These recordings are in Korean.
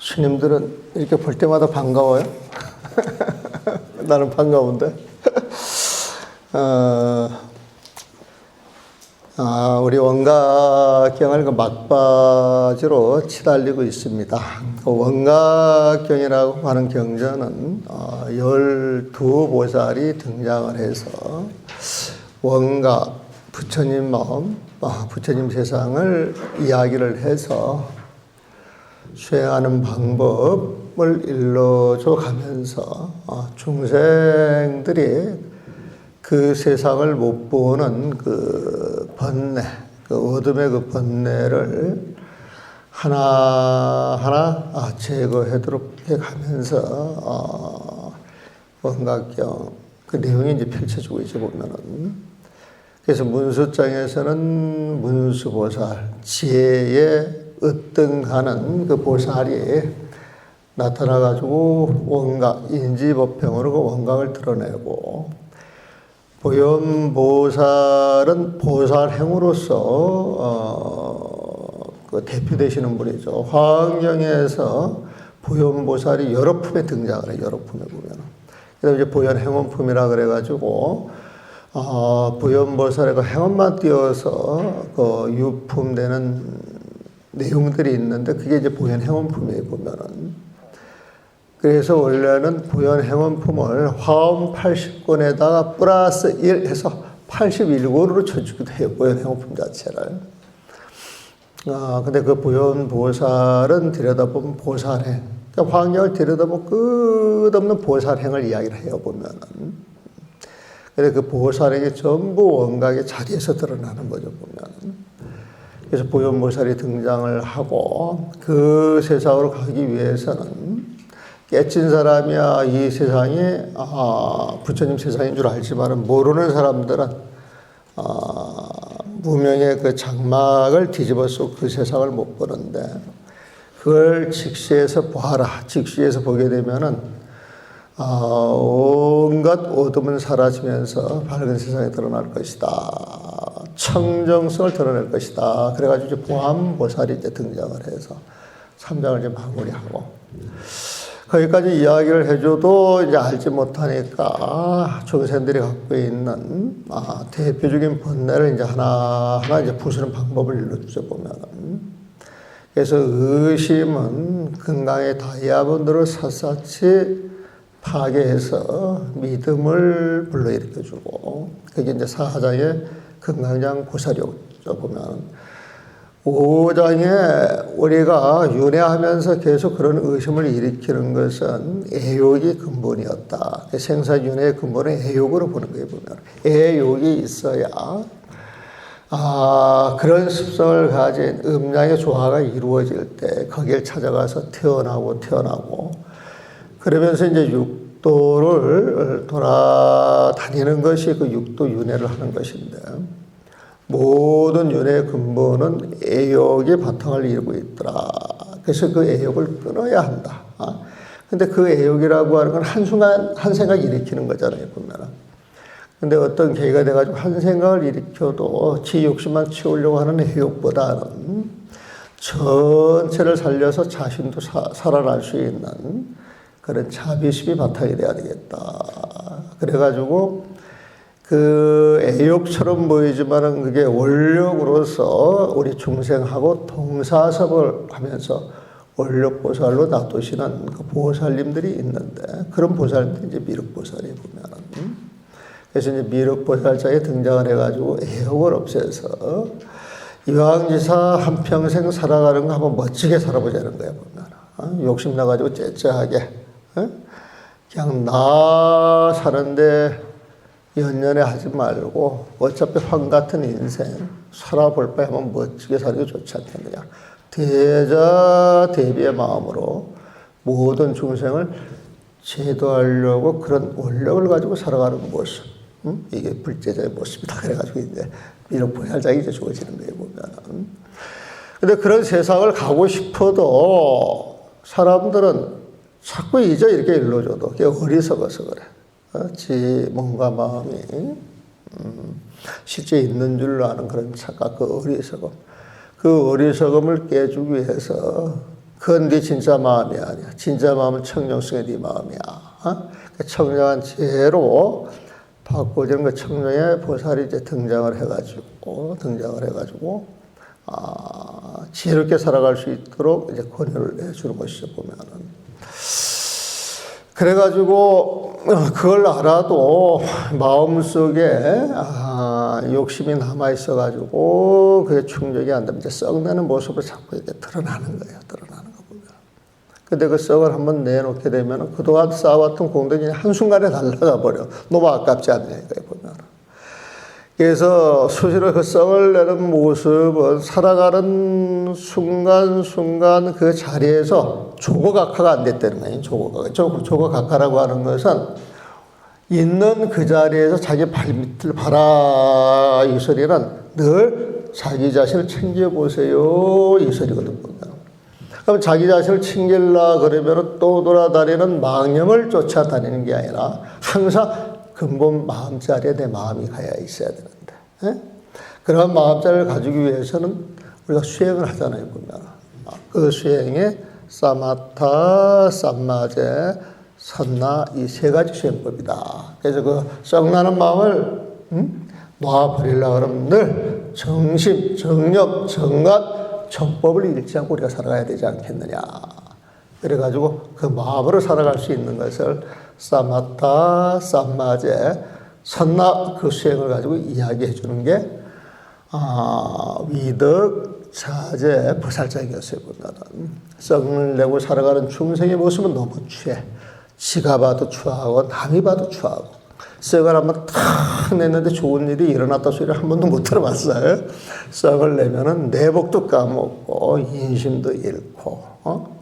스님들은 이렇게 볼 때마다 반가워요? 나는 반가운데. 우리 원각경을 그 막바지로 치달리고 있습니다. 그 원각경이라고 하는 경전은 12보살이 등장을 해서 원각, 부처님 마음, 부처님 세상을 이야기를 해서 수행하는 방법을 일러줘 가면서 중생들이 그 세상을 못 보는 그 번뇌, 그 어둠의 그 번뇌를 하나하나 제거하도록 해 가면서 원각경 그 내용이 이제 펼쳐지고 있죠, 보면은. 그래서 문수장에서는 문수보살, 지혜에 으뜸하는 그 보살이 나타나가지고 원각, 인지법행으로 그 원각을 드러내고, 보현보살은 보살행으로서 그 대표되시는 분이죠. 화엄경에서 보현보살이 여러 품에 등장을 해요. 여러 품에 보면. 그래서 이제 보현행원품이라 그래가지고 보현보살의 그 행원만 띄어서 그 유품되는 내용들이 있는데 그게 이제 보현행원품이에요, 보면은. 그래서 원래는 보현행원품을 화엄 80권에다가 플러스 1 해서 81권으로 쳐주기도 해요, 보현행원품 자체를. 근데 그 보현보살은 들여다보면 보살행, 그러니까 화엄경을 들여다보면 끝없는 보살행을 이야기를 해요, 보면은. 근데 그 보살행이 전부 원각의 자리에서 드러나는 거죠, 보면은. 그래서 보현보살이 등장을 하고 그 세상으로 가기 위해서는 깨친 사람이야 이 세상이 부처님 세상인 줄 알지만 모르는 사람들은 무명의 그 장막을 뒤집어서 그 세상을 못 보는데 그걸 직시해서 봐라. 직시해서 보게 되면은 온갖 어둠은 사라지면서 밝은 세상이 드러날 것이다. 청정성을 드러낼 것이다. 그래가지고 이제 보암보살이 이제 등장을 해서 3장을 이제 마무리하고 거기까지 이야기를 해줘도 이제 알지 못하니까 중생들이 갖고 있는 대표적인 번뇌를 이제 하나하나 이제 부수는 방법을 일러주죠, 보면은. 그래서 의심은 금강의 다이아몬드를 샅샅이 파괴해서 믿음을 불러일으켜주고 그게 이제 4장의 금강장 보살이었죠, 보면. 5장에 우리가 윤회하면서 계속 그런 의심을 일으키는 것은 애욕이 근본이었다. 생사윤회의 근본은 애욕으로 보는 거예요, 보면. 애욕이 있어야 그런 습성을 가진 음양의 조화가 이루어질 때 거기를 찾아가서 태어나고 그러면서 이제 육도를 돌아다니는 것이 그 육도 윤회를 하는 것인데 모든 윤회의 근본은 애욕이 바탕을 이루고 있더라. 그래서 그 애욕을 끊어야 한다. 근데 그 애욕이라고 하는 건 한순간 한 생각 일으키는 거잖아요, 보면은. 근데 어떤 계기가 돼가지고 한 생각을 일으켜도 지 욕심만 채우려고 하는 애욕보다는 전체를 살려서 자신도 살아날 수 있는 그런 자비심이 바탕이 돼야 되겠다. 그래가지고 그 애욕처럼 보이지만은 그게 원력으로서 우리 중생하고 동사섭을 하면서 원력보살로 놔두시는 그 보살님들이 있는데 그런 보살님들이 이제 미륵보살이 보면은. 그래서 이제 미륵보살자에 등장을 해가지고 애욕을 없애서 이왕지사 한평생 살아가는 거 한번 멋지게 살아보자는 거야, 보면. 욕심 나가지고 째째하게. 그냥 나 사는데 연연해 하지 말고 어차피 황 같은 인생 살아볼 바에 한번 멋지게 살기 좋지 않겠느냐. 대자대비의 마음으로 모든 중생을 제도하려고 그런 원력을 가지고 살아가는 모습. 이게 불제자의 모습이다. 그래가지고 이제 이런 보살장이 이제 주어지는 거예요, 보면은. 근데 그런 세상을 가고 싶어도 사람들은 자꾸 이제 이렇게 일러줘도 그게 어리석어서 그래. 지 몸과 마음이 실제 있는 줄로 아는 그런 착각, 그 어리석음. 그 어리석음을 깨주기 위해서 그건 네 진짜 마음이 아니야. 진짜 마음은 청정성의 네 마음이야. 그 청정한 지혜로 바꿔주는 그 청정의 보살이 이제 등장을 해가지고 지혜롭게 살아갈 수 있도록 이제 권유를 해주는 것이죠, 보면은. 그래가지고 그걸 알아도 마음속에 욕심이 남아있어가지고 그게 충족이 안 되면 이제 썩내는 모습을 자꾸 이렇게 드러나는 거예요. 드러나는 거 보면. 근데 그 썩을 한번 내놓게 되면 그동안 쌓아왔던 공덕이 한순간에 날아가 버려. 너무 아깝지 않냐, 이거예요, 보면. 그래서 수시로 그 썩을 내는 모습은 살아가는 순간순간 그 자리에서 조거각화가 안 됐다는 거예요. 조거각화라고 하는 것은 있는 그 자리에서 자기 발밑을 봐라, 이 소리는 늘 자기 자신을 챙겨보세요, 이 소리거든. 그럼 자기 자신을 챙길라 그러면 또 돌아다니는 망념을 쫓아다니는 게 아니라 항상 근본 마음자리에 내 마음이 가야 있어야 되는데, 그런 마음자리를 가지기 위해서는 우리가 수행을 하잖아요, 보면. 그 수행에 사마타, 삼마제, 선나 이 세 가지 수행법이다. 그래서 그 썩나는 마음을 놓아버리려고 하면 늘 정심, 정념, 정관, 정법을 잃지 않고 우리가 살아가야 되지 않겠느냐. 그래가지고 그 마음으로 살아갈 수 있는 것을 사마타, 삼마제, 선나 그 수행을 가지고 이야기해 주는 게 위덕, 자제, 보살장이었어요. 보면은 썩을 내고 살아가는 중생의 모습은 너무 취해. 지가 봐도 추하고 남이 봐도 추하고 썩을 한번 탁 냈는데 좋은 일이 일어났다 소리를 한 번도 못 들어봤어요. 썩을 내면은 내복도 까먹고 인심도 잃고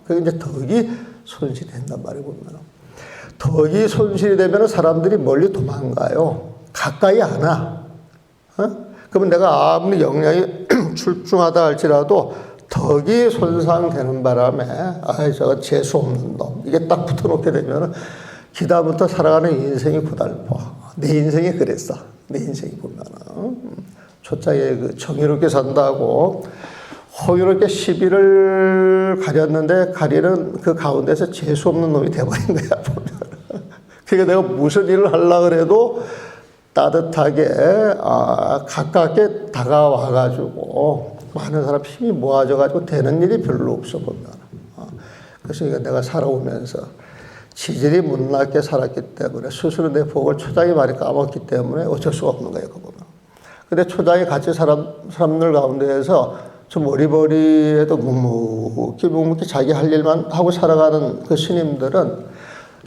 그게 이제 덕이 손실이 된단 말이에요, 보면. 덕이 손실이 되면 사람들이 멀리 도망가요. 가까이 안 와. 그러면 내가 아무리 역량이 출중하다 할지라도 덕이 손상되는 바람에 저거 재수 없는 놈 이게 딱 붙어놓게 되면 기다부터 살아가는 인생이 고달퍼. 내 인생이 그랬어. 내 인생이 보면은 초창에 그 정의롭게 산다고 호의롭게 시비를 가렸는데 가리는 그 가운데서 재수 없는 놈이 돼버린 거야, 보면. 그러니까 내가 무슨 일을 하려고 그래도 따뜻하게 가깝게 다가와가지고 많은 사람 힘이 모아져가지고 되는 일이 별로 없어, 보면. 그래서 내가 살아오면서 지질이 못났게 살았기 때문에 스스로 내 복을 초장이 많이 까먹기 때문에 어쩔 수가 없는 거예요, 그거는. 근데 초장이 같이 사람들 가운데에서 좀 어리버리해도 묵묵히 자기 할 일만 하고 살아가는 그 스님들은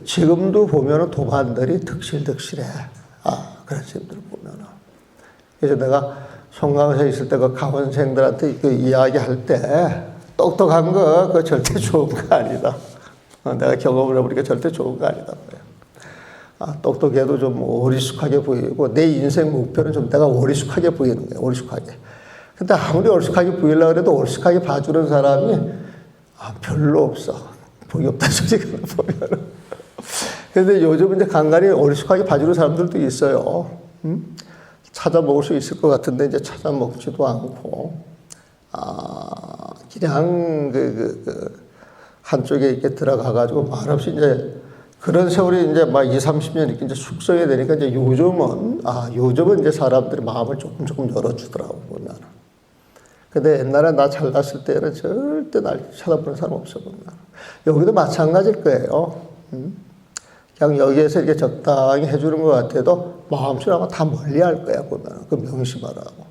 지금도 보면은 도반들이 득실득실해. 그런 스님들을 보면은. 그래서 내가 송강사에 있을 때 그 가원생들한테 그 이야기할 때 똑똑한 거 그거 절대 좋은 거 아니다. 내가 경험을 해보니까 절대 좋은 거 아니다. 똑똑해도 좀 어리숙하게 보이고 내 인생 목표는 좀 내가 어리숙하게 보이는 거예요. 어리숙하게. 근데 아무리 어리숙하게 보이려고 해도 어리숙하게 봐주는 사람이 별로 없어. 복이 없다는 소리가 보면은. 근데 요즘 이제 간간히 어리숙하게 봐주는 사람들도 있어요. 찾아먹을 수 있을 것 같은데 이제 찾아먹지도 않고, 그냥 한쪽에 이렇게 들어가가지고 말없이 이제 그런 세월이 이제 막 20, 30년 이렇게 이제 숙성이 되니까 이제 요즘은 이제 사람들이 마음을 조금 열어주더라고, 보면. 근데 옛날에 나 잘났을 때는 절대 날 쳐다보는 사람 없어, 보면. 여기도 마찬가지일 거예요. 그냥 여기에서 이렇게 적당히 해주는 것 같아도 마음속으로 아마 다 멀리 할 거야, 보면. 그 명심하라고.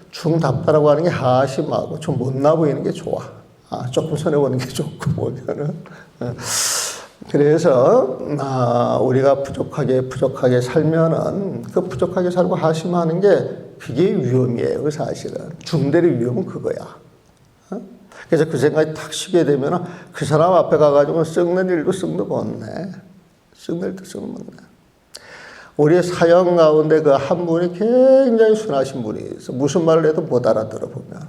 중답다라고 하는 게 하심하고 좀 못나 보이는 게 좋아. 조금 손해보는 게 좋고, 보면은. 그래서, 우리가 부족하게 살면은 그 부족하게 살고 하심하는 게 그게 위험이에요, 그 사실은. 중대의 위험은 그거야. 그래서 그 생각이 탁 쉬게 되면 그 사람 앞에 가가지고 썩는 일도 썩는 못내. 썩는 일도 썩는 못내. 우리 사형 가운데 그 한 분이 굉장히 순하신 분이 있어. 무슨 말을 해도 못 알아들어, 보면.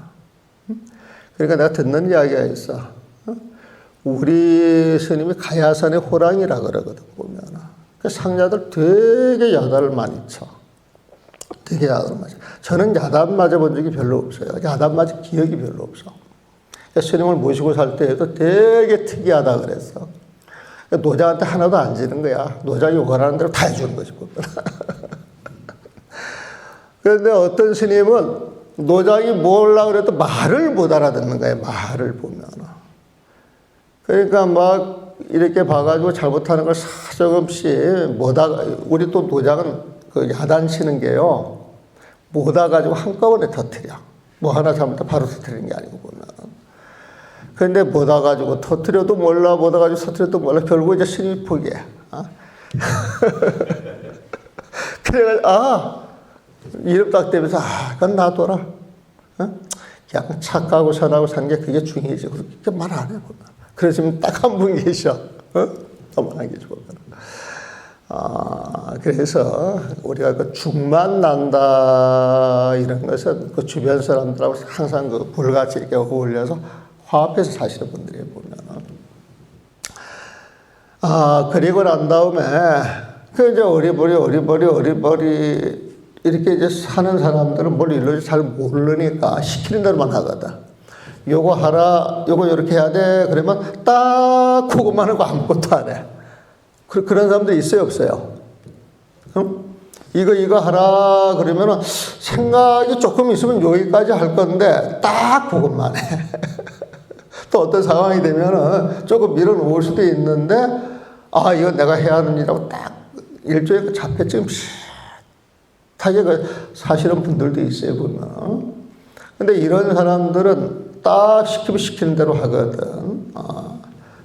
그러니까 내가 듣는 이야기가 있어. 우리 스님이 가야산의 호랑이라 그러거든, 보면. 그 상자들 되게 야단을 많이 쳐. 되게 야단을 맞아. 저는 야단 맞아본 적이 별로 없어요. 야단 맞은 기억이 별로 없어. 스님을 모시고 살 때에도 되게 특이하다 그랬어. 노장한테 하나도 안 지는 거야. 노장이 원하는 대로 다 해주는 거지. 그런데 어떤 스님은 노장이 뭐라 그래도 말을 못 알아듣는 거야. 말을 보면. 그러니까 막 이렇게 봐가지고 잘못하는 걸 사정없이 못하가, 우리 또 노장은 그 야단치는 게요. 못 와가지고 한꺼번에 터뜨려. 뭐 하나 잘못하면 바로 터뜨리는 게 아니고 보면. 그런데 못 와가지고 터뜨려도 몰라, 못 와가지고 터뜨려도 몰라. 결국 이제 스님이 포기해. 그래가지고, 이름 딱 대면서, 그건 놔둬라. 그냥 착하고 선하고 사는 게 그게 중요하지. 그렇게 말 안 해, 보면. 그래서 지금 딱 한 분 계셔. 너무나 계셔. 그래서 우리가 그 죽만 난다 이런 것은 그 주변 사람들하고 항상 그 불같이 이렇게 어울려서 화합해서 사시는 분들이 보면. 그리고 난 다음에 그 이제 어리버리 이렇게 이제 사는 사람들은 뭘 일러지 잘 모르니까 시키는 대로만 하거든. 요거 하라, 요거 이렇게 해야 돼. 그러면 딱 그것만 하고 아무것도 안 해. 그런 사람들 있어요, 없어요? 이거 하라 그러면은 생각이 조금 있으면 여기까지 할 건데 딱 그것만 해. 또 어떤 상황이 되면은 조금 밀어놓을 수도 있는데 이거 내가 해야 하는 일이라고 딱 일종의 그 자폐증 비슷하게 사시는 분들도 있어요, 보면. 근데 이런 사람들은 딱 시키면 시키는 대로 하거든.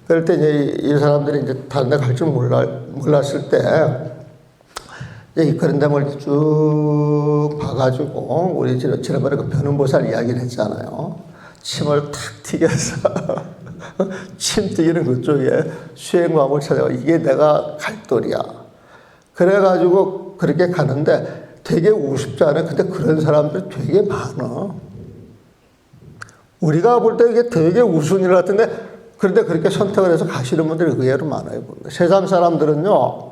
그럴 때 이제 이 사람들이 이제 다른 데 갈 줄 몰랐을 때, 이제 그런 데를 쭉 봐가지고, 우리 지난번에 그 변음보살 이야기를 했잖아요. 침을 탁 튀겨서, 침 튀기는 그쪽에 수행광을 찾아가. 이게 내가 갈 돌이야. 그래가지고 그렇게 가는데 되게 우습지 않아요? 근데 그런 사람들이 되게 많아. 우리가 볼 때 이게 되게 우스운 일 같은데, 그런데 그렇게 선택을 해서 가시는 분들이 의외로 많아요. 세상 사람들은요,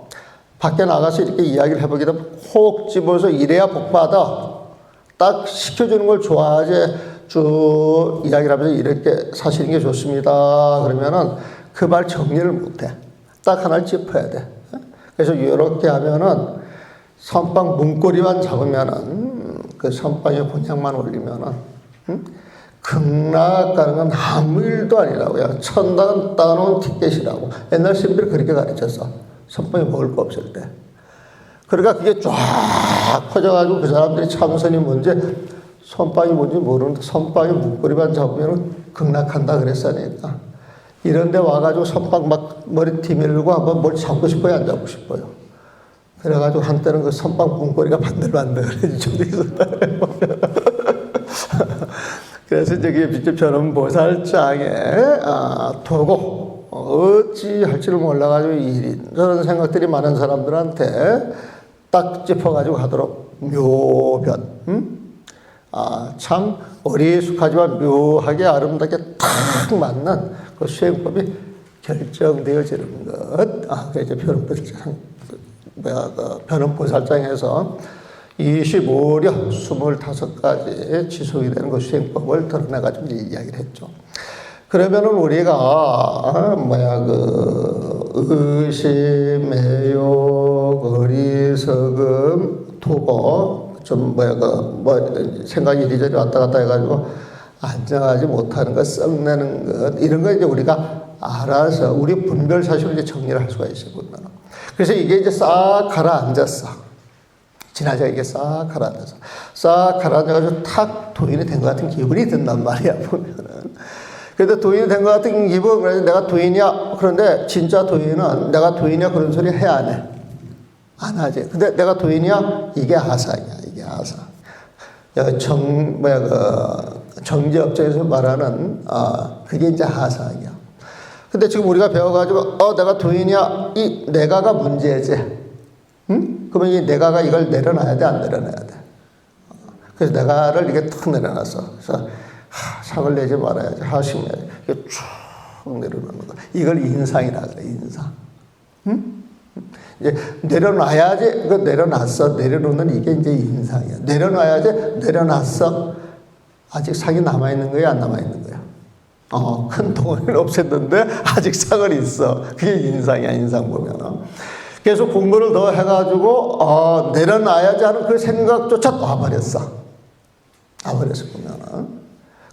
밖에 나가서 이렇게 이야기를 해보게 되면 콕 집어서 이래야 복받아. 딱 시켜주는 걸 좋아하지, 쭉 이야기를 하면서 이렇게 사시는 게 좋습니다. 그러면은 그 말 정리를 못 해. 딱 하나를 짚어야 돼. 그래서 이렇게 하면은 선빵 문고리만 잡으면은 그 선빵에 곤약만 올리면은, 극락 가는 건 아무 일도 아니라고요. 천당은 따놓은 티켓이라고. 옛날 스님들이 그렇게 가르쳤어. 선빵에 먹을 거 없을 때. 그러니까 그게 쫙 퍼져가지고 그 사람들이 참선이 뭔지, 선빵이 뭔지 모르는데 선빵에 문고리만 잡으면 극락한다 그랬으니까. 이런데 와가지고 선빵 막 머리 뒤밀고 한번 뭘 잡고 싶어요, 안 잡고 싶어요? 그래가지고 한때는 그 선빵 문고리가 반들반들해진 적도 있었다. 그래서 저기 비법처럼 보살장에 두고 어찌 할지를 몰라가지고 이런 생각들이 많은 사람들한테 딱 짚어가지고 하도록 묘변, 참 어리숙하지만 묘하게 아름답게 딱 맞는 그 수행법이 결정되어지는 것. 그래서 변음보살장에서 25려 25가지 지속이 되는 그 수행법을 드러내가지고 이야기를 했죠. 그러면은 우리가 의심, 매욕, 어리석음, 투고, 좀 생각이 이리저리 왔다 갔다 해가지고 안정하지 못하는 것, 썩내는 것, 이런 거 이제 우리가 알아서 우리 분별 사실로 이제 정리를 할 수가 있어요. 그래서 이게 이제 싹 가라앉았어. 지나자 이게 싹 가라앉아서. 싹 가라앉아가지고 탁 도인이 된 것 같은 기분이 든단 말이야, 보면은. 그래도 도인이 된 것 같은 기분, 그래서 내가 도인이야. 그런데 진짜 도인은 내가 도인이야 그런 소리 해, 안 해? 안 하지. 근데 내가 도인이야? 이게 아상이야, 이게 아상. 정제업적에서 말하는, 그게 이제 아상이야. 근데 지금 우리가 배워가지고, 내가 도인이야. 이 내가가 문제지. 그러면 이 내가가 이걸 내려놔야 돼, 안 내려놔야 돼? 그래서 내가를 이게 탁 내려놨어. 그래서 상을 내지 말아야지, 하식 내야지. 이게 쭉 내려놓는 거. 이걸 인상이라 그래, 인상. 이제 내려놔야지, 이거 내려놨어. 내려놓는 이게 이제 인상이야. 내려놔야지, 내려놨어. 아직 상이 남아있는 거야, 안 남아있는 거야? 큰 덩어리는 없앴는데 아직 상은 있어. 그게 인상이야, 인상 보면은. 그래서 공부를 더 해가지고, 내려놔야지 하는 그 생각조차 놔버렸어. 놔버렸어, 보면은.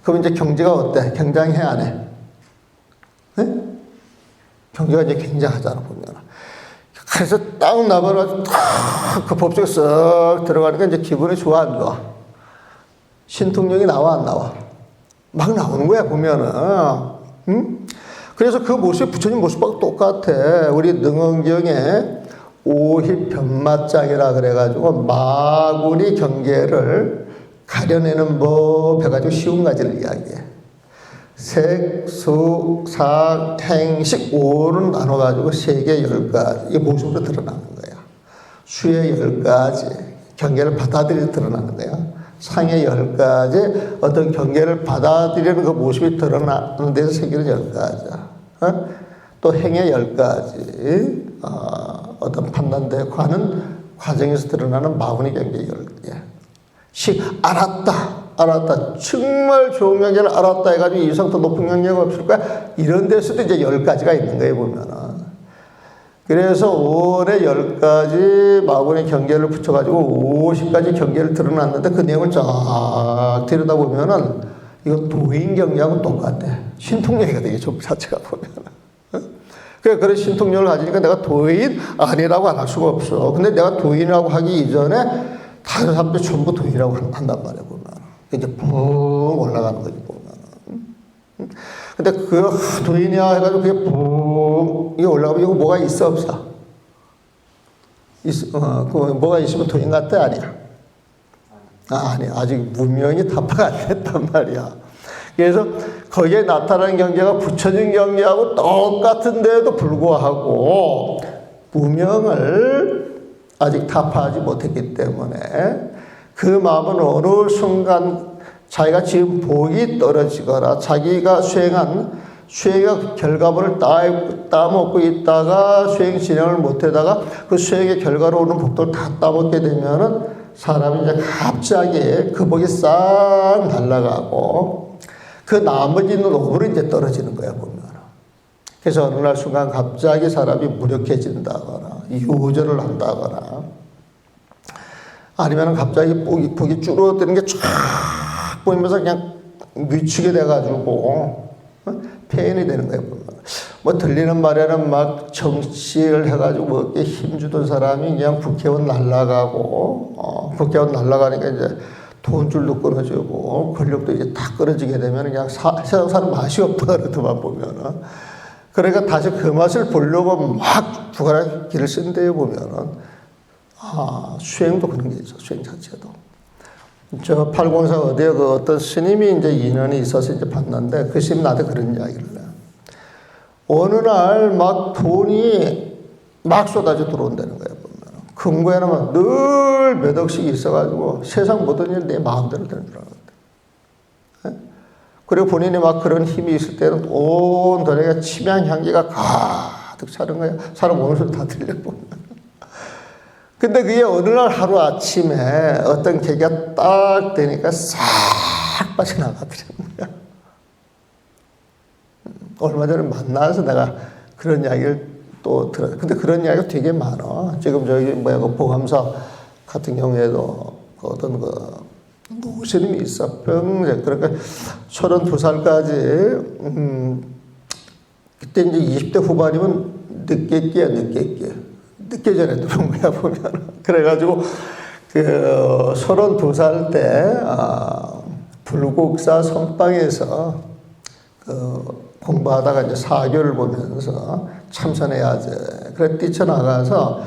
그럼 이제 경제가 어때? 굉장해, 안 해? 네? 경제가 이제 굉장하잖아, 보면은. 그래서 딱 놔버려가지고, 그 법칙에 쓱 들어가니까 이제 기분이 좋아, 안 좋아? 신통력이 나와, 안 나와? 막 나오는 거야, 보면은. 응? 그래서 그 모습이 부처님 모습하고 똑같아. 우리 능언경에 오희변마장이라 그래가지고 마구니 경계를 가려내는 법 해가지고 쉬운 가지를 이야기해. 색, 수, 사, 행식, 오는 나눠가지고 세계 10가지. 이게 모습으로 드러나는 거야. 수의 10가지. 경계를 받아들여 드러나는 거야. 상의 10가지. 어떤 경계를 받아들이는 그 모습이 드러나는 데서 세계는 10가지야. 또 행의 10가지. 어떤 판단되어 가는 과정에서 드러나는 마구니 경계 10개. 알았다. 정말 좋은 경계를 알았다 해가지고 이상 더 높은 경계가 없을 거야. 이런 데서도 이제 10가지가 있는 거예요, 보면은. 그래서 5월에 10가지 마구니 경계를 붙여가지고 50가지 경계를 드러났는데 그 내용을 쫙 들여다보면은 이건 도인 경계하고 똑같아. 신통력이가 되게 좀 자체가 보면은. 그런 신통력을 가지니까 내가 도인 아니라고 안 할 수가 없어. 근데 내가 도인이라고 하기 이전에 다른 사람들 전부 도인이라고 한단 말이야, 보면. 이제 붕 올라가는 거지, 보면. 근데 그 도인이야 해가지고 그게 붕, 이게 올라가면 이거 뭐가 있어, 없어? 그 뭐가 있으면 도인 같아, 아니야? 아니야. 아직 문명이 타파가 안 됐단 말이야. 그래서 거기에 나타나는 경계가 부처진 경계하고 똑같은데도 불구하고 무명을 아직 타파하지 못했기 때문에 그 마음은 어느 순간 자기가 지금 복이 떨어지거나 자기가 수행한 수행의 결과물을 따먹고 있다가 수행 진행을 못하다가 그 수행의 결과로 오는 복도를 다 따먹게 되면은 사람이 이제 갑자기 그 복이 싹 날아가고 그 나머지 있는 오물이 이제 떨어지는 거야, 보면. 그래서 어느 날 순간 갑자기 사람이 무력해진다거나, 유저를 한다거나, 아니면 갑자기 복이 줄어드는 게 쫙 보이면서 그냥 미치게 돼가지고, 폐인이 되는 거야, 보면. 뭐 들리는 말에는 막 정치를 해가지고 뭐 이렇게 힘주던 사람이 그냥 국회의원 날아가고, 국회의원 날아가니까 이제 돈줄도 끊어지고 권력도 이제 다 끊어지게 되면 그냥 세상 사는 맛이 없다 그러더만 보면은. 그러니까 다시 그 맛을 보려고 막 죽어라 길을 쓴대요, 보면은. 수행도 그런 게 있어, 수행 자체도. 저 804 어디에 그 어떤 스님이 이제 인연이 있어서 이제 봤는데 그 스님 나한테 그런 이야기를 해. 어느 날 막 돈이 막 쏟아져 들어온다는 거야, 보면. 금고에는 늘 몇 억씩 있어가지고 세상 모든 일 내 마음대로 되는 줄 알았대. 그리고 본인이 막 그런 힘이 있을 때는 온 돈에 치명 향기가 가득 차는 거야. 사람 오는 소리 다 들려보면. 근데 그게 어느 날 하루 아침에 어떤 계기가 딱 되니까 싹 빠져나가더라는 거야. 얼마 전에 만나서 내가 그런 이야기를 또 들어요. 근데 그런 이야기가 되게 많아. 지금 저기 그 보감사 같은 경우에도 어떤 노스님이 있어. 평생. 그러니까 32살까지, 그때 이제 20대 후반이면 늦게 전에 들어온 거야, 보면. 그래가지고, 32살 때, 불국사 선방에서, 공부하다가 이제 사교를 보면서 참선해야 돼. 그래 뛰쳐나가서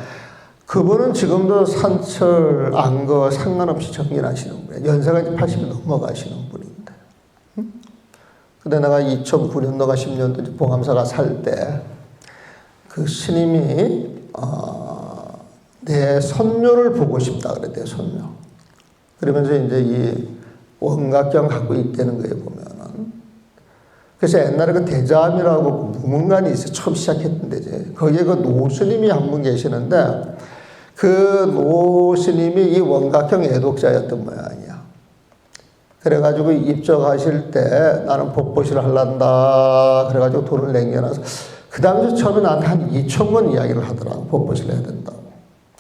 그분은 지금도 산철, 안거 상관없이 정진하시는 분이에요. 연세가 이제 80이 넘어가시는 분인데. 근데 내가 2009년도가 10년도 봉암사가 살 때 그 스님이 내 선묘를 보고 싶다 그래, 내 선묘. 그러면서 이제 이 원각경 갖고 있다는 거에 보면은. 그래서 옛날에 그 대자암이라고 무문관이 있어. 처음 시작했던 데지. 거기에 그 노스님이 한 분 계시는데 그 노스님이 이 원각형 애독자였던 모양이야. 그래가지고 입적하실 때 나는 법보시를 할란다. 그래가지고 돈을 남겨놔서 그 당시 처음에 나한테 한 2,000권 이야기를 하더라고. 법보시를 해야 된다고.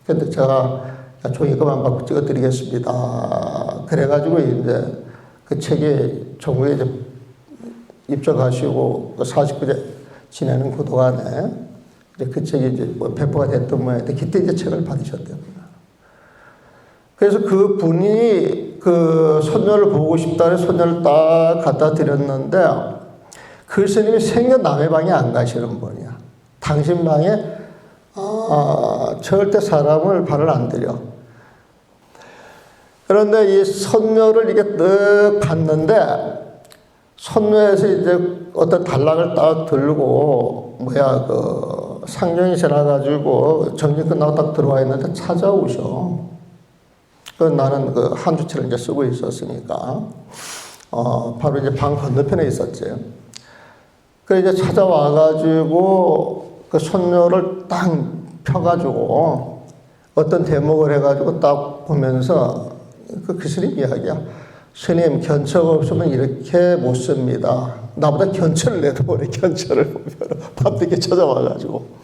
근데 제가 종이 그만 받고 찍어드리겠습니다. 그래가지고 이제 그 책이 전국에 이제 입적하시고 49제 지내는 그 동안에 이제 그 책이 이제 뭐 배포가 됐던 모양인데 그때 이제 책을 받으셨대요. 그래서 그 분이 그 손녀를 보고 싶다고 손녀를 딱 갖다 드렸는데 그 스님이 생전 남의 방에 안 가시는 분이야. 당신 방에 절대 사람을 발을 안 들여. 그런데 이 손녀를 이렇게 뜩 봤는데 손녀에서 이제 어떤 단락을 딱 들고 그 상경이 지나가지고 정리 끝나고 딱 들어와 있는데 찾아오셔. 나는 그 한 주치를 이제 쓰고 있었으니까, 바로 이제 방 건너편에 있었지. 그 이제 찾아와가지고 그 손녀를 딱 펴가지고 어떤 대목을 해가지고 딱 보면서 그 스님 이야기야. 스님, 견처가 없으면 이렇게 못 씁니다. 나보다 견처를 내도 모르 견처를 보면 밤늦게 찾아와가지고.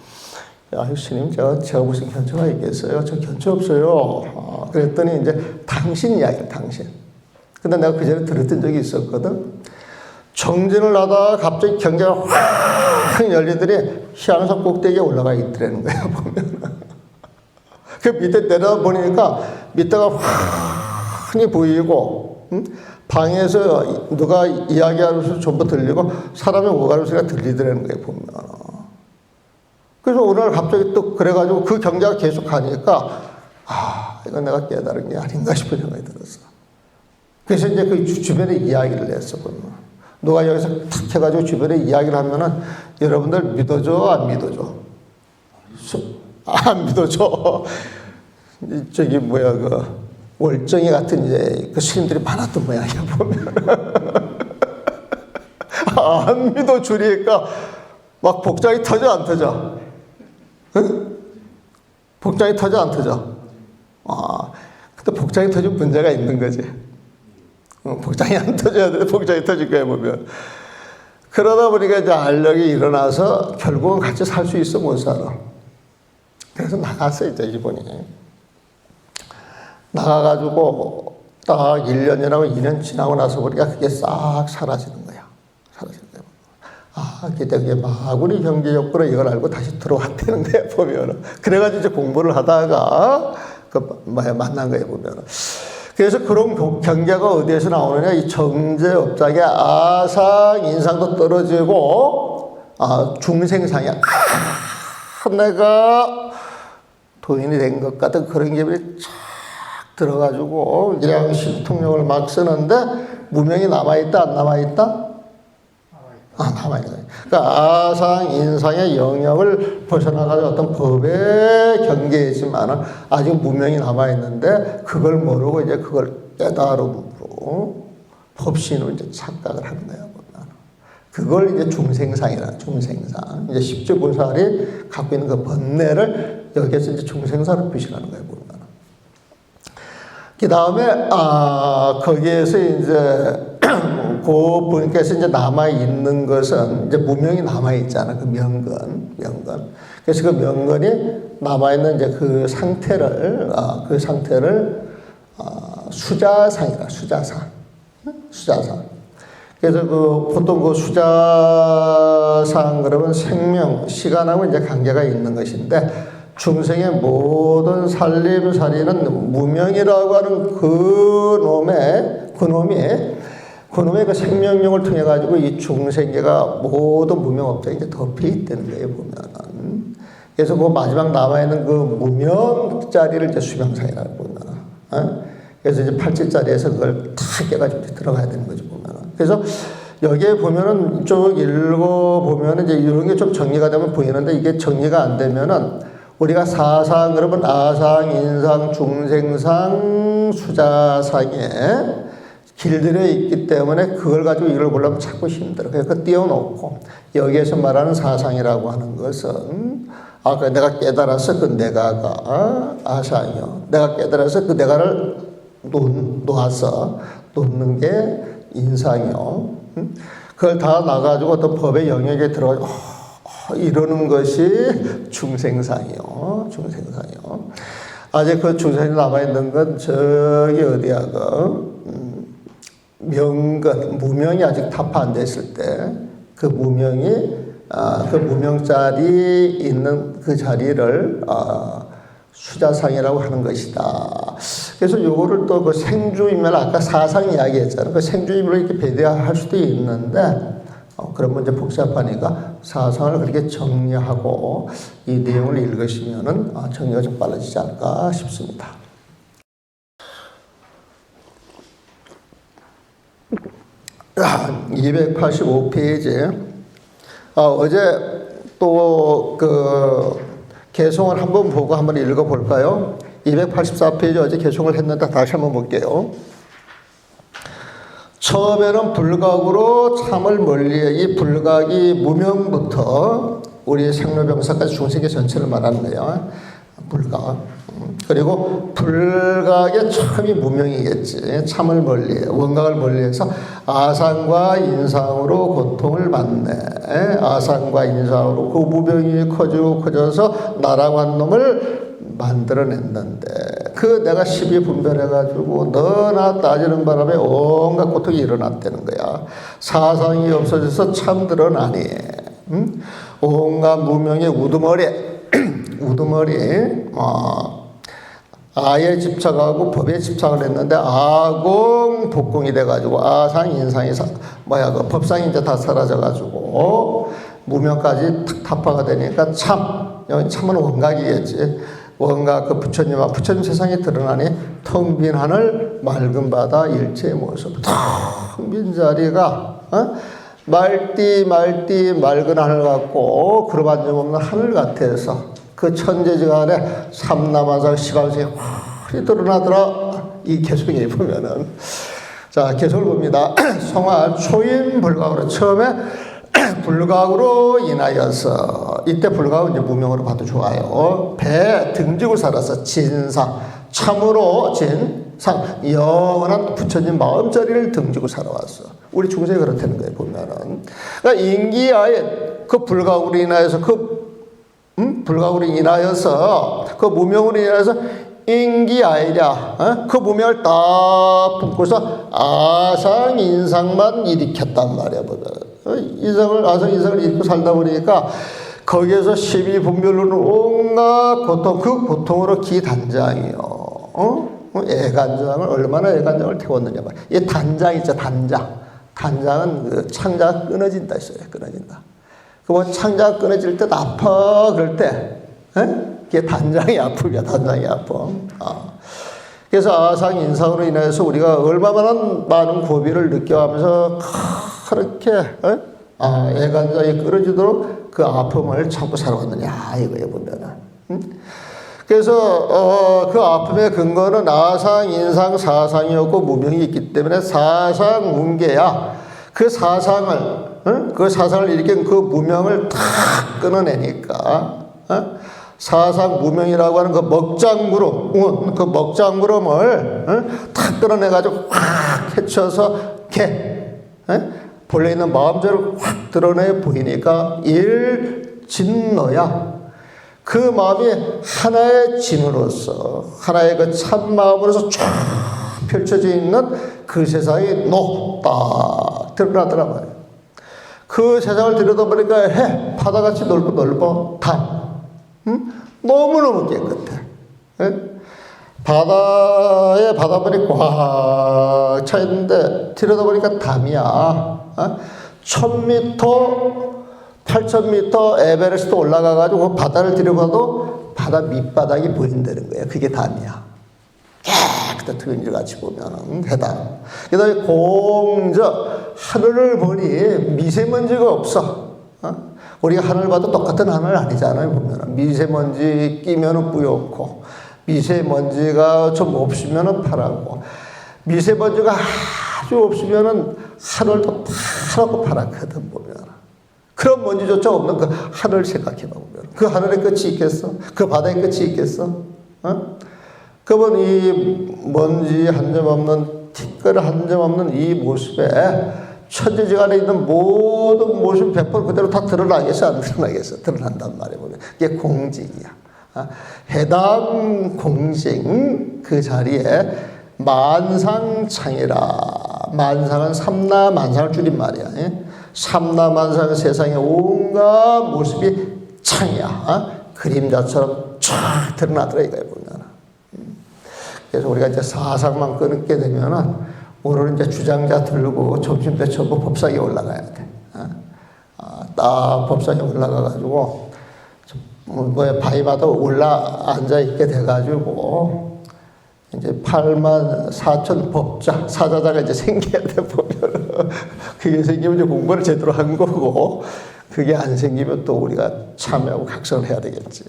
야, 스님, 제가 무슨 견처가 있겠어요? 저 견처 없어요. 그랬더니 이제 당신 이야기야, 당신. 근데 내가 그 전에 들었던 적이 있었거든. 정진을 하다가 갑자기 경계가 확 열리더니 희양산 꼭대기에 올라가 있더라는 거야, 보면. 그 밑에 내려보니까 밑에가 환히 보이고, 방에서 누가 이야기하는 소리 전부 들리고 사람이 오가는 소리가 들리더라는 거야, 보면. 그래서 오늘 갑자기 또 그래가지고 그 경계가 계속 가니까 이건 내가 깨달은 게 아닌가 싶은 생각이 들었어. 그래서 이제 그 주변에 이야기를 했어, 보면. 누가 여기서 탁 해가지고 주변에 이야기를 하면은 여러분들 믿어줘, 안 믿어줘? 안 믿어줘. 저기 그 월정이 같은 이제 그 스님들이 많았던 모양이야, 보면. 안 믿어주니까 막 복장이 터져, 안 터져? 응? 복장이 터져, 안 터져? 근데 복장이 터지면 문제가 있는 거지. 복장이 안 터져야 돼. 복장이 터질 거야, 보면. 그러다 보니까 이제 알력이 일어나서 결국은 같이 살 수 있어, 못 살아. 그래서 나갔어, 이제 이분이. 나가가지고 딱 1년이라고 2년 지나고 나서 보니까 그게 싹 사라지는 거야. 사라지는 거야. 그때 그게 마구니 경계였구나 이걸 알고 다시 들어왔다는 거야, 보면. 그래가지고 이제 공부를 하다가 만난 거야, 보면. 그래서 그런 경계가 어디에서 나오느냐, 이 정제업장의 아상, 인상도 떨어지고, 중생상이야. 내가 도인이 된 것 같은 그런 기분이 쫙 들어가지고, 그냥 신통력을 막 쓰는데, 무명이 남아있다, 안 남아있다? 남아있는. 그러니까 아상, 인상의 영역을 벗어나가지고 어떤 법의 경계이지만은 아직 무명이 남아있는데 그걸 모르고 이제 그걸 깨달음으로 법신으로 이제 착각을 하는 거야. 그걸 이제 중생상이라, 중생상. 이제 십주보살이 갖고 있는 그 번뇌를 여기에서 이제 중생상으로 표시하는 거예요, 보면. 그 다음에, 거기에서 이제, 그 분께서 이제 남아있는 것은 이제 무명이 남아있잖아. 그 명건. 그래서 그 명건이 남아있는 이제 그 상태를, 수자상이라, 수자상. 그래서 보통 그 수자상 그러면 생명, 시간하고 이제 관계가 있는 것인데, 중생의 모든 살림살이는 무명이라고 하는 그놈의 그 생명력을 통해 가지고 이 중생계가 모든 무명업장에 이제 덮여 있다는 거예요, 보면은. 그래서 그 마지막 남아있는 그 무명 자리를 이제 수명상이라고 보면. 그래서 이제 팔찌자리에서 그걸 다 깨가지고 들어가야 되는 거죠, 보면은. 그래서 여기에 보면은 쭉 읽어보면은 이제 이런 게 좀 정리가 되면 보이는데 이게 정리가 안 되면은 우리가 사상, 그러면 아상, 인상, 중생상, 수자상에 길들여 있기 때문에 그걸 가지고 이걸 보려면 자꾸 힘들어. 그래서 띄워놓고 여기에서 말하는 사상이라고 하는 것은 내가 깨달아서 그 내가가 아상이요. 내가 깨달아서 그 내가를 놓았어. 놓는 게 인상이요. 그걸 다 나가지고 어떤 법의 영역에 들어가서 이러는 것이 중생상이요. 중생상이요. 아직 그 중생이 남아있는 건 저기 어디야, 명근, 무명이 아직 타파 안 됐을 때, 그 무명이, 그 무명자리 있는 그 자리를, 수자상이라고 하는 것이다. 그래서 요거를 또 그 생주임을 아까 사상 이야기했잖아요. 그 생주임으로 이렇게 배대할 수도 있는데, 그런 문제 복잡하니까 사상을 그렇게 정리하고 이 내용을 읽으시면은 정리가 좀 빨라지지 않을까 싶습니다. 아, 285페이지. 어제 또 개송을 한번 보고 한번 읽어볼까요? 284페이지 어제 개송을 했는데 다시 한번 볼게요. 처음에는 불각으로 참을 멀리해. 이 불각이 무명부터 우리 생로병사까지 중생계 전체를 말하는 거예요. 불각. 그리고 불각의 처음이 무명이겠지. 참을 멀리해. 원각을 멀리해서 아상과 인상으로 고통을 받네. 아상과 인상으로 그 무명이 커져서 나라고 한 놈을 만들어냈는데 그 내가 시비 분별해가지고 너나 따지는 바람에 온갖 고통이 일어났다는 거야. 사상이 없어져서 참 드러나니 온갖 무명의 우두머리 아에 집착하고 법에 집착을 했는데 아공 복공이 돼가지고 아상 인상이 그 법상이 이제 다 사라져가지고 무명까지 타파가 되니까 참은 원각이겠지. 원각 그 부처님 세상에 드러나니 텅 빈 하늘 맑은 바다 일체의 모습. 텅 빈 자리가 맑디 맑은 하늘 같고 그런 반점 없는 하늘 같아서 그 천재지간에 삼남하상 시방생이 확 드러나더라. 이 개송에 보면은 자 개송을 봅니다. 성화 초인 불각으로 처음에 불각으로 인하여서 이때 불각은 이제 무명으로 봐도 좋아요. 배 등지고 살아서 진상 참으로 진상 영원한 부처님 마음자리를 등지고 살아왔어. 우리 중생이 그렇다는 거예요. 보면은 그러니까 인기아에 그 불각으로 인하여서 불각으로 인하여서 그 무명으로 인하여서 인기아이랴 그 무명을 딱 품고서 아상 인상만 일으켰단 말이야. 아상 인상을 일으키고 살다 보니까 거기에서 시비 분별로는 온갖 고통, 그 고통으로 기단장이요. 애간장을 얼마나 애간장을 태웠느냐 말이야. 이 단장 있죠, 단장. 단장은 그 창자가 끊어진다 했어요. 끊어진다. 창자가 끊어질 때 아파 그럴 때 그게 단장이 아픔이야. 단장이 아픔. 그래서 아상 인상으로 인해서 우리가 얼마나 많은 고비를 느껴가면서 그렇게 애간장이 끊어지도록 그 아픔을 참고 살아왔느냐 이거에 보면은. 그래서 그 아픔의 근거는 아상, 인상, 사상이었고 무명이 있기 때문에 사상 문계야. 그 사상을 일으킨 그 무명을 탁 끊어내니까 사상 무명이라고 하는 그 먹장구름, 그 먹장구름을 탁 끊어내가지고 확 헤쳐서 본래 있는 마음대로 확 드러내 보이니까 일진노야. 그 마음이 하나의 진으로서 하나의 그 참마음으로서 쫙 펼쳐져 있는 그 세상이 딱 드러나더라 말이야. 그 세상을 들여다보니까 바다같이 넓어 담. 너무너무 깨끗해. 바닷물이 꽉 차 있는데 들여다보니까 담이야. 1000m, 8000m 에베레스트 올라가가지고 바다를 들여봐도 바다 밑바닥이 보인다는 거야. 그게 담이야. 깨끗한 은질같이 보면은 해담. 그 다음에 공저 하늘을 보니 미세먼지가 없어. 우리가 하늘 봐도 똑같은 하늘 아니잖아요. 보면은 미세먼지 끼면은 뿌옇고 미세먼지가 좀 없으면은 파랗고 미세먼지가 아주 없으면은 하늘도 파랗고 파랗거든 보면. 그런 먼지조차 없는 그 하늘 생각해봐 보면 그 하늘의 끝이 있겠어? 그 바다의 끝이 있겠어? 그러면 이 먼지 한 점 없는 티끌 한 점 없는 이 모습에 천지지간에 있는 모든 모습 100% 그대로 다 드러나겠어? 안 드러나겠어? 드러난단 말이에요. 보면. 이게 공직이야. 해당 공직 그 자리에 만상창이라. 만상은 삼라만상을 줄인 말이야. 삼라만상은 세상의 온갖 모습이 창이야. 그림자처럼 쫙 드러나더라 이거야 보면. 그래서 우리가 이제 사상만 끊게 되면은 오늘은 이제 주장자 들고 점심 때 전부 법상에 올라가야 돼. 딱 법상에 올라가가지고 뭐에 바위마다 올라 앉아 있게 돼가지고 이제 8만 4천 법자 사자자가 이제 생겨야 돼 보면 그게 생기면 이제 공부를 제대로 한 거고 그게 안 생기면 또 우리가 참여하고 각성을 해야 되겠지.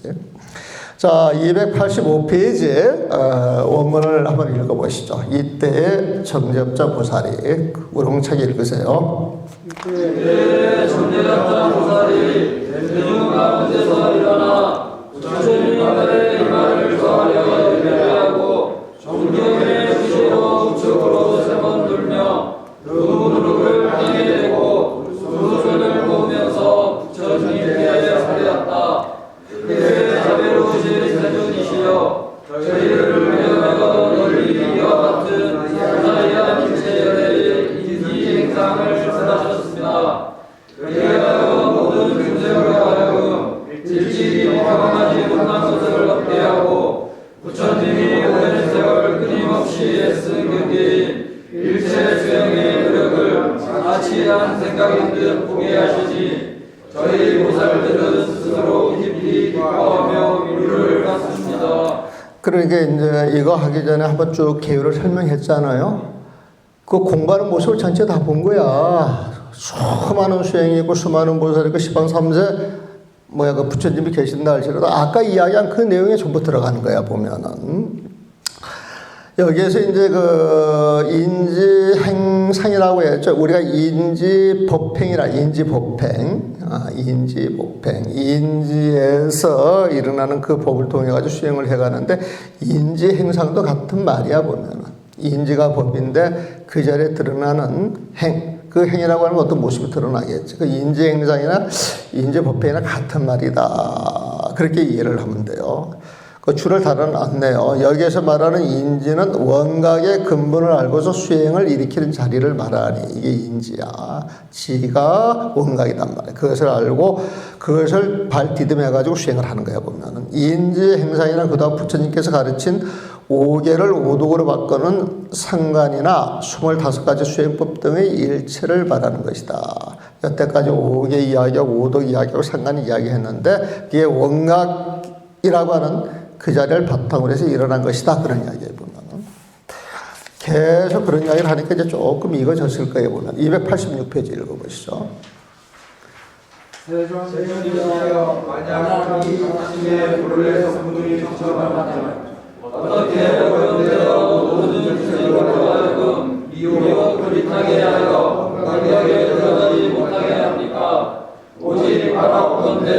자, 285페이지 원문을 한번 읽어보시죠. 이때의 정접자 보살이 우렁차게 읽으세요. 이때의 정접자 보살이 대중 가운데서 일어나 부처님의 이마를 구하려 예배하고 존경의 시로 우측으로 세 번 돌며 그 무릎을 땅에 대고 수술을 보면서 부처님께 사례했다. 그의 자비로우신 세존이시여 저희를 위하여 널리 이와 같은 사사이한 인체열의 인지 행상을 선하셨습니다. 그리하여 모든 중생으로 하여금 일찍이 경험하지 못한 것을 얻게 하고 부처님이 오랜 세월 끊임없이 애쓴 경계인 일체 수행의 노력을 아치한 생각인 듯 보게 하시니 저희 보살들은 스스로 깊이 기뻐하며 위로를 받습니다. 그러니까 이제 이거 하기 전에 한번 쭉 개요를 설명했잖아요. 그 공부하는 모습을 전체 다 본 거야. 수많은 수행이 있고 수많은 보살이 있고 시방삼세 그 부처님이 계신다 할지라도 아까 이야기한 그 내용에 전부 들어가는 거야 보면은. 여기에서 이제 그 인지행상이라고 했죠. 우리가 인지법행이라 인지법행, 인지법행, 인지에서 일어나는 그 법을 통해 가지고 수행을 해가는데 인지행상도 같은 말이야 보면은. 인지가 법인데 그 자리에 드러나는 행, 그 행이라고 하는 어떤 모습이 드러나겠지. 그 인지행상이나 인지법행이나 같은 말이다. 그렇게 이해를 하면 돼요. 그 줄을 달아놨네요. 여기에서 말하는 인지는 원각의 근본을 알고서 수행을 일으키는 자리를 말하니 이게 인지야. 지가 원각이단 말이야. 그것을 알고 그것을 발 디듬해가지고 수행을 하는 거야 보면은. 인지 행상이나 그다음 부처님께서 가르친 5개를 오독으로 바꾸는 상관이나 25가지 수행법 등의 일체를 말하는 것이다. 여태까지 5개 이야기하고 오독 이야기하고 상관 이야기했는데 그게 원각이라고 하는 그 자리를 바탕으로 해서 일어난 것이다. 그런 이야기에 보면. 계속 그런 이야기를 하니까 이제 조금 익어졌을 거예요. 보면. 286페이지 읽어보시죠. 세존이시여 만약 이 당신의 본래 성분이 처음하면 어떻게 오염되어 모든 중생으로 하여금 미혹 그릿하게 하여 강력에 들어가지 못하게 합니까? 오직 바라옵건대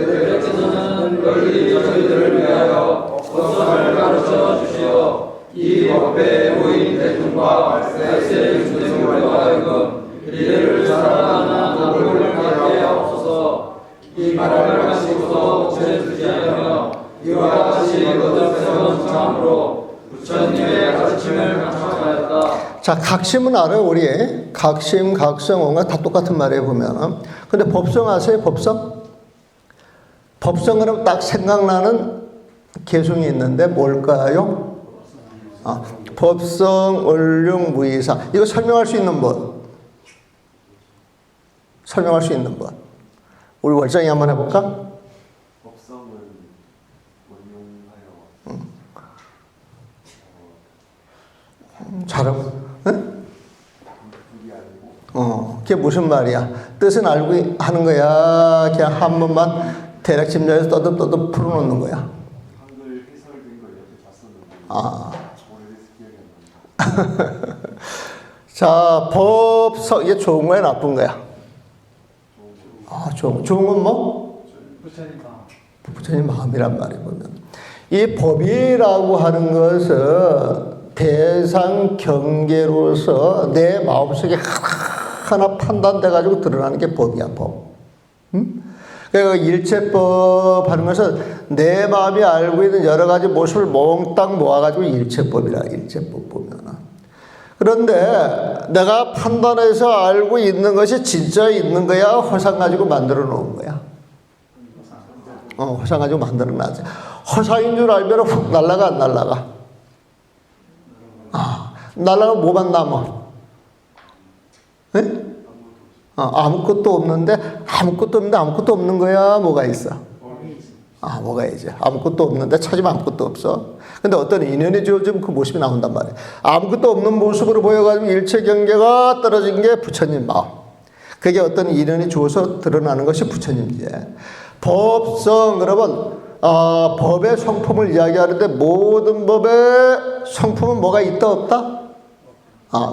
그래께서는 널리 저희들을 위하여 법성을 가르쳐 주시어 이 법에 모인 대중과 말세 중생으로 하여금 이를 살아가는 도를 갖게 하옵소서. 이 말을 마시고서 전해주시하며 이와 같이 거듭세운 참으로 부처님의 가르침을 감상하였다. 자, 각심은 알아요, 우리. 각심, 각성, 온갖 다 똑같은 말이에요, 보면은. 근데 법성 아세요, 법성? 법성 그러면 딱 생각나는 개성이 있는데 뭘까요? 법성, 얼륜, 무이사. 이거 설명할 수 있는 분? 설명할 수 있는 분? 우리 월장이 한번 해볼까? 법성은 원용하여 잘하고, 응? 그게 무슨 말이야? 뜻은 알고 하는 거야? 그냥 한 번만 대략 짐작해서 떠듬떠듬 풀어놓는 거야? 한글 해설된 걸 이렇게 봤었는데 오래돼서 기억이 안 난다. 자, 법성, 이게 좋은 거야, 나쁜 거야? 좋은 건 뭐? 부처님 마음이란 말이 보면. 이 법이라고 하는 것은 대상 경계로서 내 마음속에 하나 판단돼가지고 드러나는 게 법이야, 법. 그러니까 일체법 하는 것은 내 마음이 알고 있는 여러 가지 모습을 몽땅 모아가지고 일체법이라, 일체법 보면은. 그런데 내가 판단해서 알고 있는 것이 진짜 있는 거야? 허상 가지고 만들어 놓은 거야? 허상 가지고 만들어 놨지. 허상인 줄 알면 훅 날아가, 안 날아가? 날아가면 뭐만 남아? 네? 아무것도 없는데 아무것도 없는 거야? 뭐가 있어? 뭐가 있지. 아무것도 없는데 찾으면 아무것도 없어. 근데 어떤 인연이 주어지면 그 모습이 나온단 말이야. 아무것도 없는 모습으로 보여가지고 일체 경계가 떨어진 게 부처님 마음. 그게 어떤 인연이 주어서 드러나는 것이 부처님이지. 법성, 여러분, 법의 성품을 이야기하는데 모든 법의 성품은 뭐가 있다 없다?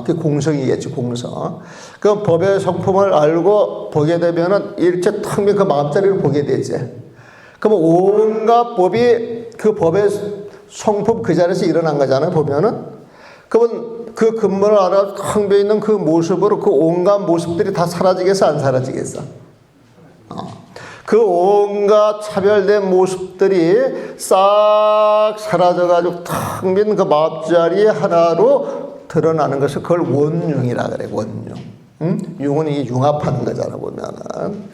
그게 공성이겠지, 공성. 그 법의 성품을 알고 보게 되면은 일체 텅 빈 그 마음자리를 보게 되지. 그러면 온갖 법이 그 법의 성품 그 자리에서 일어난 거잖아요, 보면은. 그러면 그 근본을 알아 텅 비어 있는 그 모습으로 그 온갖 모습들이 다 사라지겠어, 안 사라지겠어? 그 온갖 차별된 모습들이 싹 사라져가지고 텅 빈 그 마음자리 하나로 드러나는 것을 그걸 원융이라 그래, 원융. 융은 이게 융합하는 거잖아, 보면은.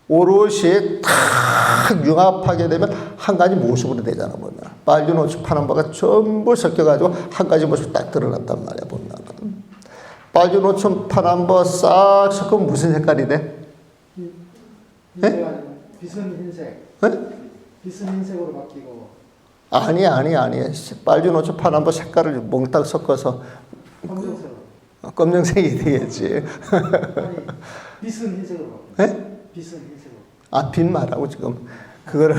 오롯이 탁 융합하게 되면 한 가지 모습으로 되잖아, 보면. 빨주, 노초, 파란 바가 전부 섞여가지고 한 가지 모습이 딱 드러났단 말이야, 보면은. 빨주, 노초, 파란 바 싹 섞으면 무슨 색깔이 돼? 빛은 흰색. 네? 빛은 흰색으로 바뀌고. 아니야. 빨주, 노초, 파란 바 색깔을 몽땅 섞어서 검정색으로. 검정색이 되겠지. 아니, 빛은 흰색으로 바뀌고. 네? 빛은 흰색으로. 빛 말하고 지금 그거를.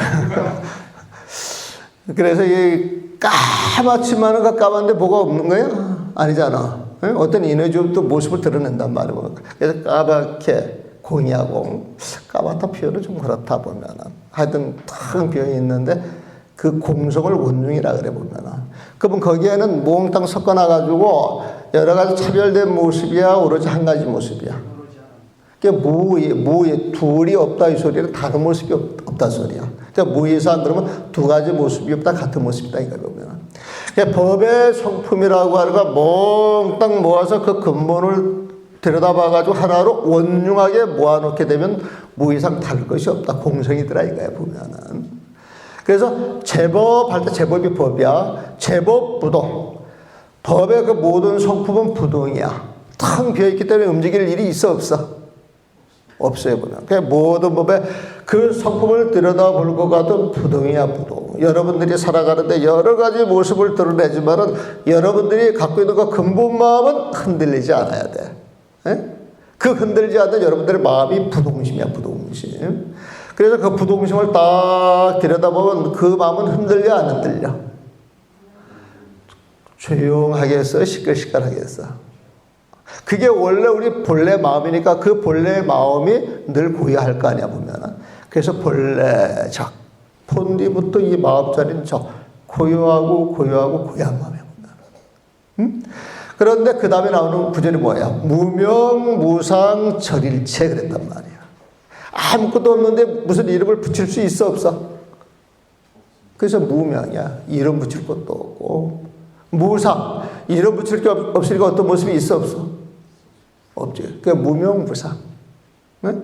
그래서 이 까맣지만은 그 까만데 뭐가 없는 거야? 아니잖아. 어떤 인어주면 또 모습을 드러낸단 말이고. 그래서 까맣게 공이하고 까맣다 표현은 좀 그렇다 보면은 하여튼 탁 비어 있는데 그 공성을 원흉이라 그래 보면은. 그러면 거기에는 몽땅 섞어놔가지고 여러 가지 차별된 모습이야, 오로지 한 가지 모습이야. 그게 무의 둘이 없다 이 소리는 다른 모습이 없다 소리야. 그러니까 무의상 그러면 두 가지 모습이 없다, 같은 모습이다 이거 보면. 그러니까 법의 성품이라고 하는 거 몽땅 모아서 그 근본을 들여다봐가지고 하나로 원흉하게 모아놓게 되면 무의상 다를 것이 없다, 공성이더라 이거야 보면은. 그래서 제법할 때 제법이 법이야. 제법 부동. 법의 그 모든 성품은 부동이야. 텅 비어있기 때문에 움직일 일이 있어 없어? 없어요 보면. 그러니까 모든 법의 그 성품을 들여다볼 것 같은 부동이야 부동. 여러분들이 살아가는데 여러 가지 모습을 드러내지만은 여러분들이 갖고 있는 그 근본 마음은 흔들리지 않아야 돼. 에? 그 흔들지 않는 여러분들의 마음이 부동심이야, 부동심. 그래서 그 부동심을 딱 들여다보면 그 마음은 흔들려, 안 흔들려? 조용하겠어, 시끌시끌하겠어? 그게 원래 우리 본래 마음이니까 그 본래 마음이 늘 고요할 거 아니야, 보면은. 그래서 본래적, 본디부터 이 마음자리는 고요하고 고요한 마음이야, 보면은. 그런데 그 다음에 나오는 구절이 뭐야? 무명무상 절일체 그랬단 말이야. 아무것도 없는데 무슨 이름을 붙일 수 있어 없어? 그래서 무명이야. 이름 붙일 것도 없고. 무상. 이름 붙일 게 없으니까 어떤 모습이 있어 없어? 없지. 그러니까 무명무상. 네?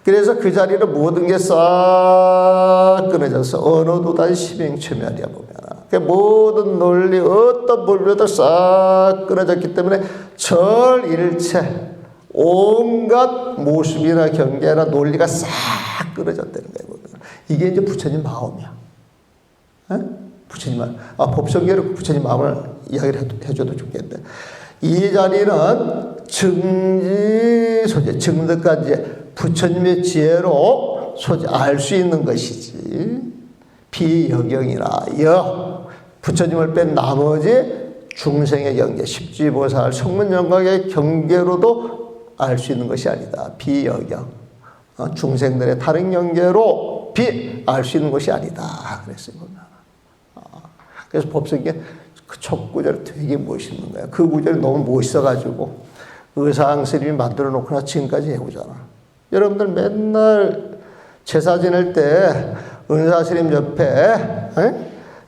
그래서 그 자리는 모든 게 싹 끊어져서 언어도 다 심행체멸이야 보면. 그러니까 모든 논리 어떤 본래도 싹 끊어졌기 때문에 절일체 온갖 모습이나 경계나 논리가 싹 끊어졌다는 거예요. 이게 이제 부처님 마음이야. 에? 부처님 마음. 법성계로 부처님 마음을 이야기를 해줘도 좋겠는데. 이 자리는 증지 소재, 증득까지 부처님의 지혜로 소재 알 수 있는 것이지. 비여경이나 부처님을 뺀 나머지 중생의 경계, 십지보살, 성문영광의 경계로도 알 수 있는 것이 아니다. 비여경. 중생들의 다른 경계로 알 수 있는 것이 아니다. 그랬어요. 그래서 법성계 그 첫 구절이 되게 멋있는 거야. 그 구절이 너무 멋있어가지고 의상 스님이 만들어 놓거나 지금까지 해오잖아. 여러분들 맨날 제사 지낼 때 은사 스님 옆에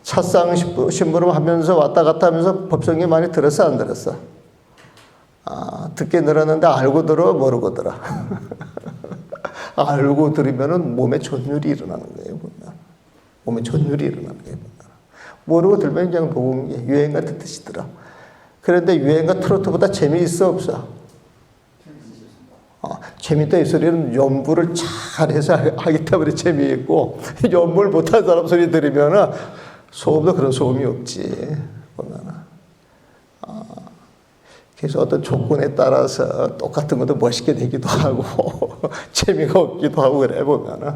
찻상 심부름 하면서 왔다 갔다 하면서 법성이 많이 들었어, 안 들었어? 아, 듣게 들었는데 알고 들어, 모르고 들어. 알고 들으면은 몸에 전율이 일어나는 거예요, 보면. 몸에 전율이 일어나는 거예요, 보면. 모르고 들면 그냥 녹음기, 유행가 듣듯이 들어. 그런데 유행가 트로트보다 재미있어, 없어? 재밌다 이 소리는 연부를 잘해서 하기 때문에 재미있고, 연부를 못한 사람 소리 들으면은 소음도 그런 소음이 없지, 보면은. 그래서 어떤 조건에 따라서 똑같은 것도 멋있게 되기도 하고, 재미가 없기도 하고 그래, 보면은.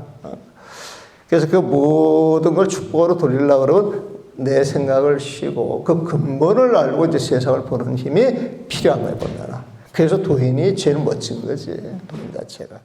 그래서 그 모든 걸 축복으로 돌리려고 그러면 내 생각을 쉬고 그 근본을 알고 이제 세상을 보는 힘이 필요한 거예요, 보면은. 그래서 도인이 제일 멋진 거지, 도인 자체가.